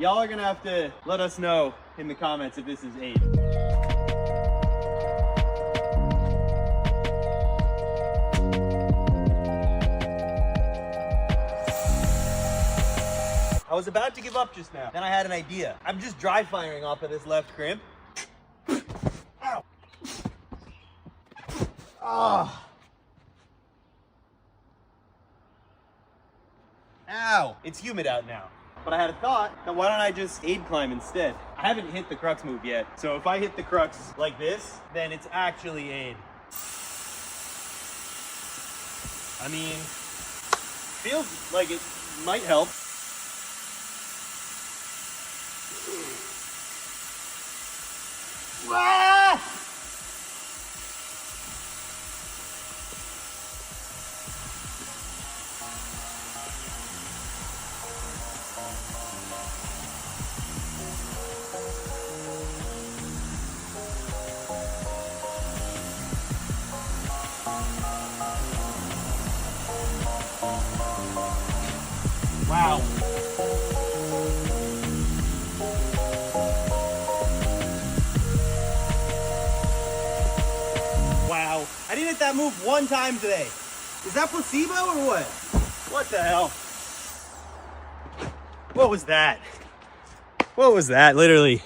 Y'all are gonna have to let us know in the comments if this is 8. I was about to give up just now. Then I had an idea. I'm just dry firing off of this left crimp. Ow. Ah. Ow. It's humid out now. But I had a thought, that why don't I just aid climb instead? I haven't hit the crux move yet. So if I hit the crux like this, then it's actually aid. I mean, feels like it might help. Ah! Wow. Wow. I didn't hit that move one time today. Is that placebo or what? What the hell? What was that? What was that, literally?